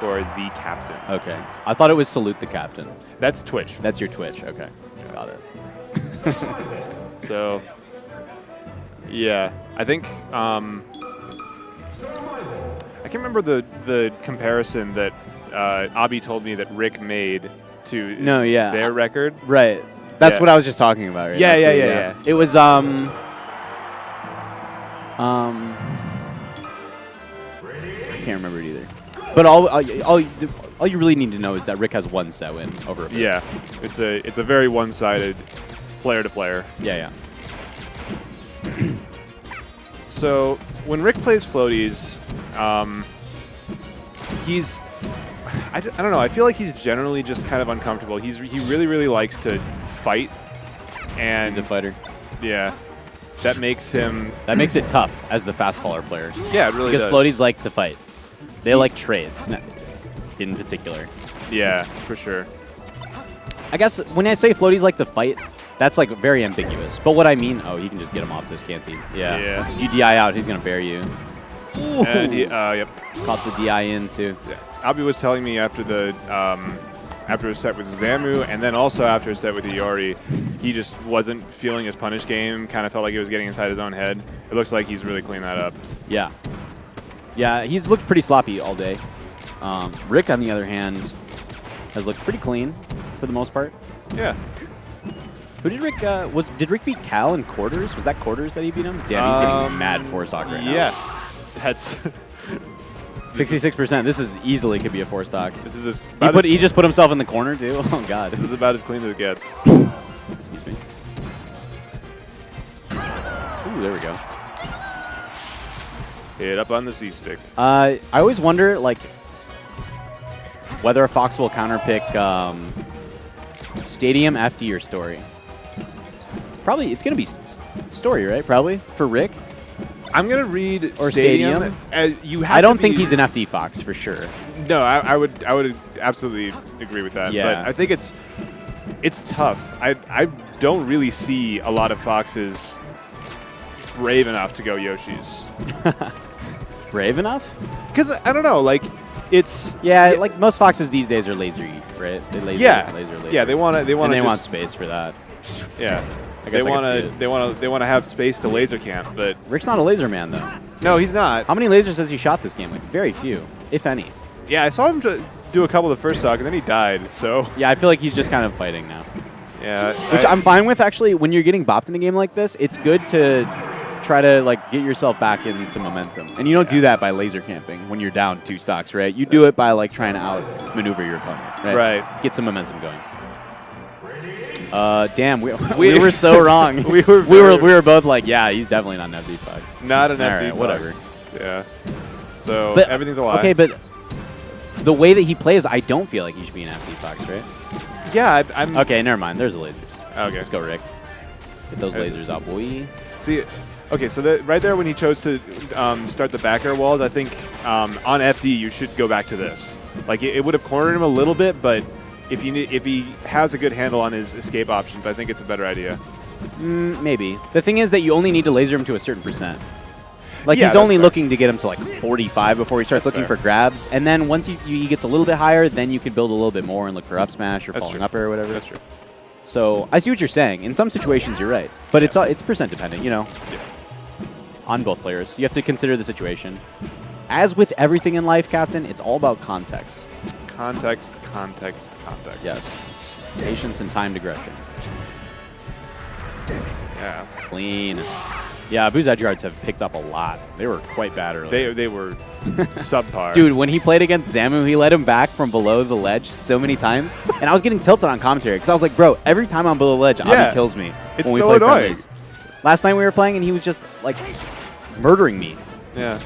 _ the captain. Okay. I thought it was salute the captain. That's Twitch. That's your Twitch. Okay. Got it. So, yeah, I think I can't remember the comparison that Abi told me that RiK made to their record. Right. That's what I was just talking about. Right? Yeah. It was I can't remember it either. But all you really need to know is that RiK has one set win over. Yeah, it's a very one-sided player to player. Yeah. So when RiK plays floaties, he's I don't know. I feel like he's generally just kind of uncomfortable. He really likes to fight, and he's a fighter. Yeah, that makes it tough as the fast faller player. Yeah, it really because does. floaties like to fight. They like trades, in particular. Yeah, for sure. I guess when I say floaties like to fight, that's like very ambiguous. But what I mean, he can just get him off this, can't he? Yeah. If you DI out, he's gonna bury you. Ooh. And yep. Caught the DI in too. Yeah. Abi was telling me after after a set with Zamu, and then also after a set with Iori, he just wasn't feeling his punish game. Kind of felt like he was getting inside his own head. It looks like he's really cleaned that up. Yeah. Yeah, he's looked pretty sloppy all day. RiK, on the other hand, has looked pretty clean for the most part. Yeah. Who did RiK did RiK beat Cal in quarters? Was that quarters that he beat him? Damn, he's getting mad four stock right now. Yeah. That's 66%. This is easily could be a four stock. This is he just put himself in the corner too. Oh god. This is about as clean as it gets. Excuse me. Ooh, there we go. Hit up on the C stick. I always wonder like whether a Fox will counterpick Stadium, FD, or Story. Probably it's gonna be Story, right? Probably for RiK. I'm gonna read or Stadium. I don't think he's an FD Fox for sure. No, I would absolutely agree with that. Yeah. But I think it's tough. I don't really see a lot of Foxes brave enough to go Yoshi's. Brave enough? Because I don't know, like it's like most Foxes these days are laser, right? They laser. Yeah, they want space for that. Yeah. I guess they want to have space to laser camp, but RiK's not a laser man though. No, he's not. How many lasers has he shot this game? Like very few, if any. Yeah, I saw him do a couple the first stock, and then he died. So yeah, I feel like he's just kind of fighting now. Yeah, which I'm fine with actually. When you're getting bopped in a game like this, it's good to try to like get yourself back into momentum, and you don't do that by laser camping when you're down 2 stocks, right? You do it by like trying to outmaneuver your opponent, right? Get some momentum going. Damn, we were so wrong. we were both like, yeah, he's definitely not an FD Fox. Not an FD Fox. Whatever. Yeah. So but, everything's a lie. Okay, but the way that he plays, I don't feel like he should be an FD Fox, right? Yeah, I'm. Okay, never mind. There's the lasers. Okay, let's go, RiK. Get those lasers out, boy. See, okay, so right there when he chose to start the back air walls, I think on FD you should go back to this. Like it would have cornered him a little bit, but. If he has a good handle on his escape options, I think it's a better idea. Maybe. The thing is that you only need to laser him to a certain percent. Like he's only looking to get him to like 45 before he starts looking for grabs. And then once he gets a little bit higher, then you can build a little bit more and look for up smash or falling up air or whatever. That's true. So I see what you're saying. In some situations, you're right. But it's percent dependent, you know, on both players. You have to consider the situation. As with everything in life, Captain, it's all about context. Context. Yes. Patience and timed aggression. Yeah. Clean. Yeah, Abu's edge guards have picked up a lot. They were quite bad earlier. They were subpar. Dude, when he played against Zamu, he let him back from below the ledge so many times. And I was getting tilted on commentary because I was like, bro, every time I'm below the ledge, Abi kills me. It's when we so play annoying. friendlies. Last night we were playing and he was just like murdering me. Yeah.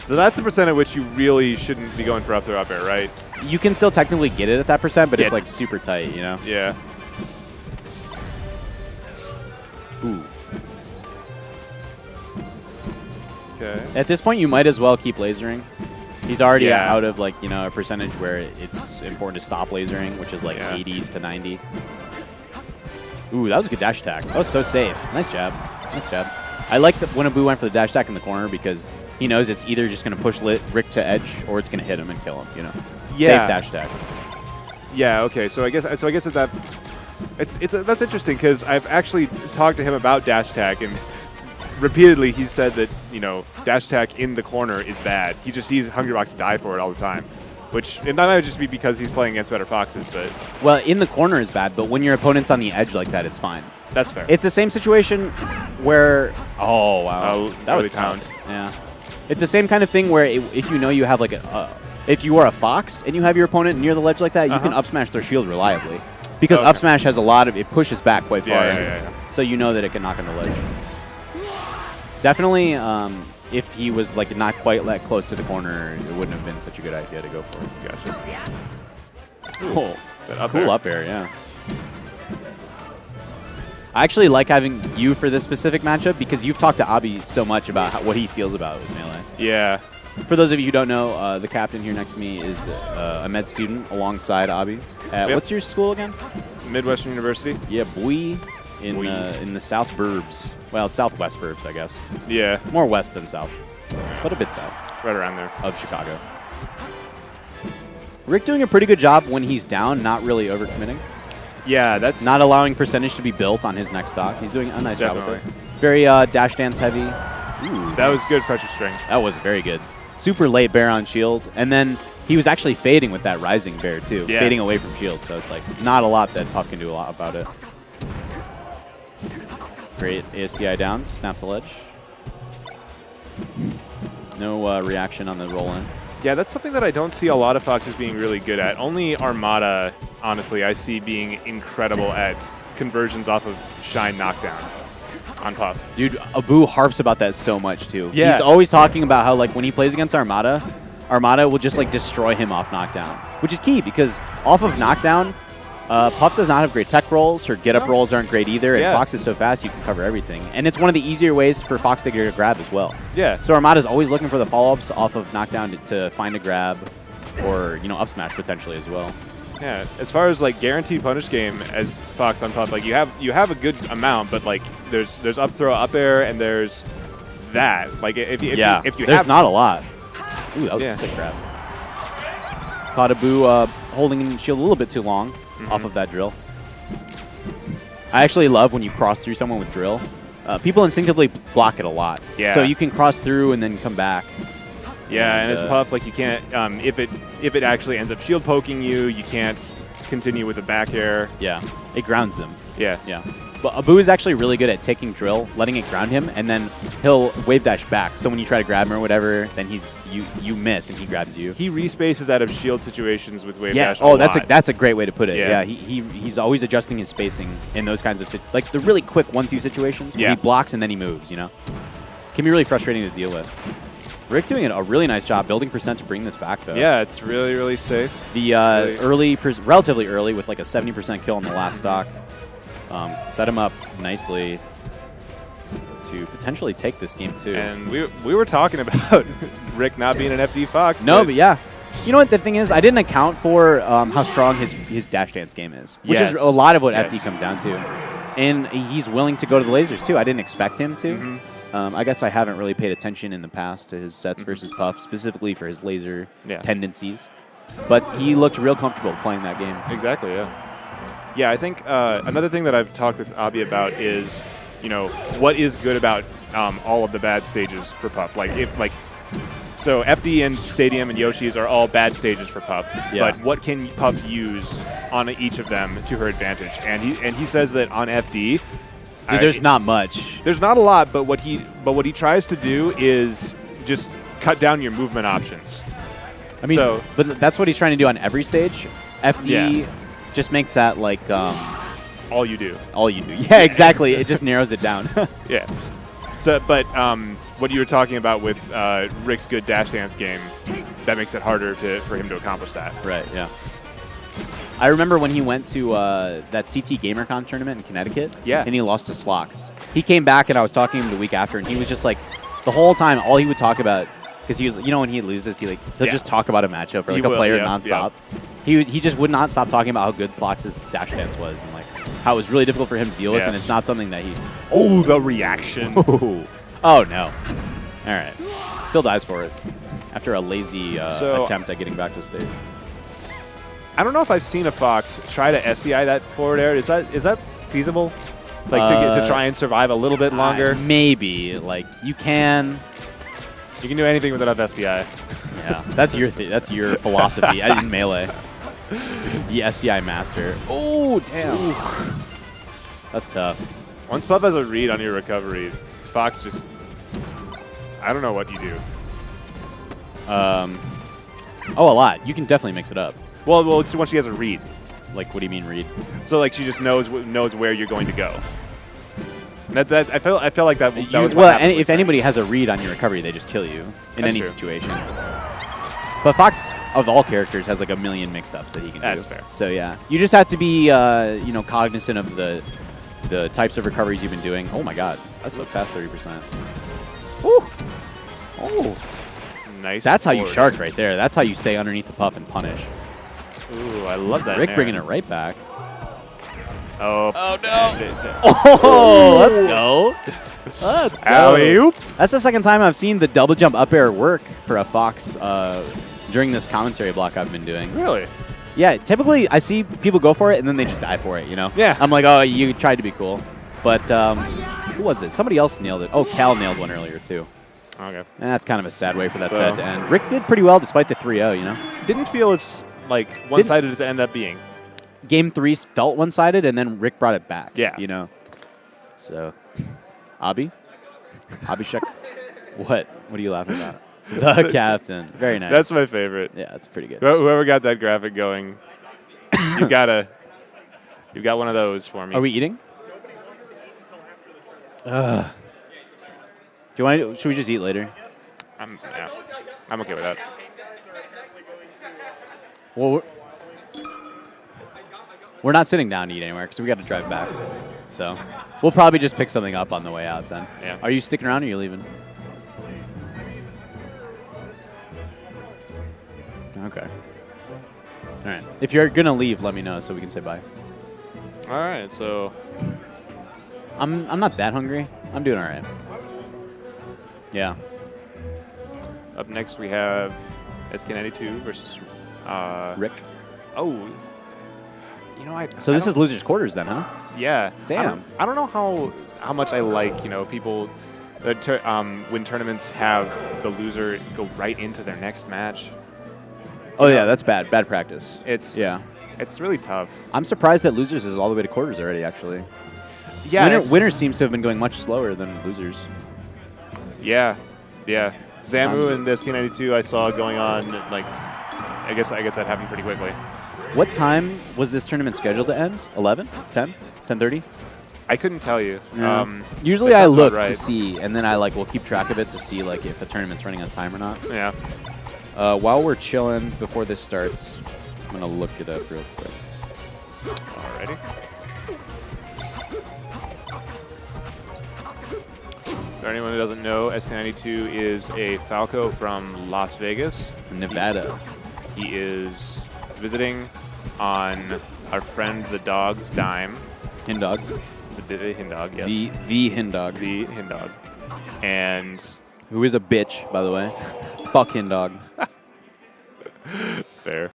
So that's the percent at which you really shouldn't be going for up throw up air, right? You can still technically get it at that percent, but it's like super tight, you know? Yeah. Ooh. Okay. At this point, you might as well keep lasering. He's already out of like, you know, a percentage where it's important to stop lasering, which is like 80s to 90. Ooh, that was a good dash attack. That was so safe. Nice jab. Nice jab. I like when Abu went for the dash attack in the corner because he knows it's either just going to push RiK to edge or it's going to hit him and kill him. You know, Yeah. safe dash attack. Yeah. Okay. So I guess that that's interesting because I've actually talked to him about dash attack, and repeatedly he said that dash attack in the corner is bad. He just sees Hungrybox die for it all the time, which that might just be because he's playing against better foxes. But well, in the corner is bad, but when your opponent's on the edge like that, it's fine. That's fair. It's the same situation where oh wow, that was tough. tough. Yeah, it's the same kind of thing where if you know you have like if you are a fox and you have your opponent near the ledge like that, you can up smash their shield reliably. Because up smash has a lot of, it pushes back quite far. Yeah. So you know that it can knock on the ledge. Definitely, if he was like not quite that close to the corner, it wouldn't have been such a good idea to go for it. Gotcha. Cool. Up Cool air. up air, yeah. I actually like having you for this specific matchup because you've talked to Abi so much about what he feels about Melee. Yeah. For those of you who don't know, the captain here next to me is a med student alongside Abi. What's your school again? Midwestern University. Yeah, boy. In the South Burbs. Well, Southwest Burbs, I guess. Yeah. More west than south, but a bit south. Right around there. Of Chicago. RiK doing a pretty good job when he's down, not really overcommitting. Yeah, that's Not allowing percentage to be built on his next stock. He's doing a nice job with it. Definitely. Very dash dance heavy. Ooh, that was good pressure string. That was very good. Super late bear on shield. And then he was actually fading with that rising bear, too. Yeah. Fading away from shield. So it's like not a lot that Puff can do a lot about it. Great ASDI down. Snap the ledge. No reaction on the roll-in. Yeah, that's something that I don't see a lot of foxes being really good at. Only Armada, honestly, I see being incredible at conversions off of Shine knockdown on Puff. Dude, Abu harps about that so much, too. Yeah. He's always talking about how, like, when he plays against Armada will just, like, destroy him off knockdown, which is key because off of knockdown, Puff does not have great tech rolls. Her get-up rolls aren't great either, and Fox is so fast you can cover everything. And it's one of the easier ways for Fox to get a grab as well. Yeah. So Armada's always looking for the follow-ups off of knockdown to find a grab or, up smash potentially as well. Yeah, as far as like guaranteed punish game as Fox on Puff, like you have a good amount, but like there's up throw, up air, and there's that. Like if you there's have not a lot. Ooh, that was a sick grab. Caught Abu holding shield a little bit too long off of that drill. I actually love when you cross through someone with drill. People instinctively block it a lot. Yeah. So you can cross through and then come back. Yeah, and as Puff, like you can't if it actually ends up shield poking you, you can't continue with a back air. Yeah, it grounds them. Yeah. Yeah. But Abu is actually really good at taking drill, letting it ground him, and then he'll wave dash back. So when you try to grab him or whatever, then you miss and he grabs you. He respaces out of shield situations with wave Yeah. dash. Oh, that's a great way to put it. Yeah. Yeah. He's always adjusting his spacing in those kinds of like the really quick 1-2 situations. Where Yeah. he blocks and then he moves. Can be really frustrating to deal with. RiK doing a really nice job building percent to bring this back though. Yeah, it's really, really safe. The relatively early with like a 70% kill on the last stock. Set him up nicely to potentially take this game too. And we were talking about RiK not being an FD Fox. No, but yeah. You know what the thing is? I didn't account for how strong his dash dance game is, which is a lot of what FD comes down to. And he's willing to go to the lasers too. I didn't expect him to. I guess I haven't really paid attention in the past to his sets versus Puff, specifically for his laser tendencies. But he looked real comfortable playing that game. Exactly, yeah. Yeah, I think another thing that I've talked with Abi about is, what is good about all of the bad stages for Puff. So FD and Stadium and Yoshi's are all bad stages for Puff. Yeah. But what can Puff use on each of them to her advantage? And he says that on FD, Dude, there's not much. There's not a lot, but what he tries to do is just cut down your movement options. I mean, but that's what he's trying to do on every stage. FD just makes that like all you do. All you do. Yeah, exactly. It just narrows it down. Yeah. So, but what you were talking about with RiK's good dash dance game, that makes it harder for him to accomplish that. Right. Yeah. I remember when he went to that CT GamerCon tournament in Connecticut. Yeah. And he lost to Slox. He came back, and I was talking to him the week after, and he was just like, the whole time, all he would talk about, because he was, when he loses, he'll just talk about a matchup or like a player nonstop. He just would not stop talking about how good Slox's dash dance was and like how it was really difficult for him to deal with, and it's not something that he. Oh, the reaction! Oh no! All right, still dies for it after a lazy attempt at getting back to stage. I don't know if I've seen a Fox try to SDI that forward air. Is that feasible? Like to try and survive a little bit longer? Maybe. Like you can. You can do anything without SDI. Yeah, that's your philosophy in Melee. The SDI master. Oh, damn. Ooh. That's tough. Once Puff has a read on your recovery, Fox just... I don't know what you do. Oh, a lot. You can definitely mix it up. Well, it's once she has a read. Like, what do you mean read? So, like, she just knows where you're going to go. And I feel like that was what well, happened if anybody has a read on your recovery, they just kill you in any situation. But Fox, of all characters, has like a million mix-ups that he can do. That's fair. So yeah, you just have to be cognizant of the types of recoveries you've been doing. Oh my God, that's so fast, 30%. Woo! Oh, nice. That's how you shark right there. That's how you stay underneath the puff and punish. Ooh, I love that. RiK bringing it right back. Oh no! Oh, let's go. Let's go. Alley-oop. That's the second time I've seen the double jump up air work for a Fox during this commentary block I've been doing. Really? Yeah, typically I see people go for it and then they just die for it, you know? Yeah. I'm like, oh, you tried to be cool. But who was it? Somebody else nailed it. Oh, Cal nailed one earlier too. Okay. And that's kind of a sad way for that set to end. RiK did pretty well despite the 3-0, you know? Didn't feel as like one-sided as it ended up being. Game 3 felt one-sided and then RiK brought it back. Yeah. You know? So, Abhishek. What? What are you laughing about? The captain. Very nice. That's my favorite. Yeah, that's pretty good. Whoever got that graphic going, you've got one of those for me. Are we eating? Nobody wants to eat until after the game. Do you want? Should we just eat later? I'm okay with that. Well, we're not sitting down to eat anywhere because we got to drive back. So we'll probably just pick something up on the way out then. Yeah. Are you sticking around or are you leaving? Okay. All right. If you're going to leave, let me know so we can say bye. All right, so I'm not that hungry. I'm doing all right. Yeah. up next we have SK92 versus RiK. Oh. You know, So this is losers quarters then, huh? Yeah. Damn. I don't know how much I like, people when tournaments have the loser go right into their next match. Oh yeah, that's bad. Bad practice. It's really tough. I'm surprised that losers is all the way to quarters already, actually. Yeah. Winners seems to have been going much slower than losers. Yeah. Yeah. Zamu and SK92 I saw going on, like, I guess that happened pretty quickly. What time was this tournament scheduled to end? 11? 10? 10:30? I couldn't tell you. Yeah. Usually I look right. to see, and then I will keep track of it to see if the tournament's running on time or not. Yeah. While we're chilling before this starts, I'm gonna look it up real quick. Alrighty. For anyone who doesn't know, SK92 is a Falco from Las Vegas, Nevada. He is visiting on our friend the dog's dime. Hindog. The Hindog, yes. The Hindog. The Hindog. And who is a bitch, by the way. Fuck Hindog. fair.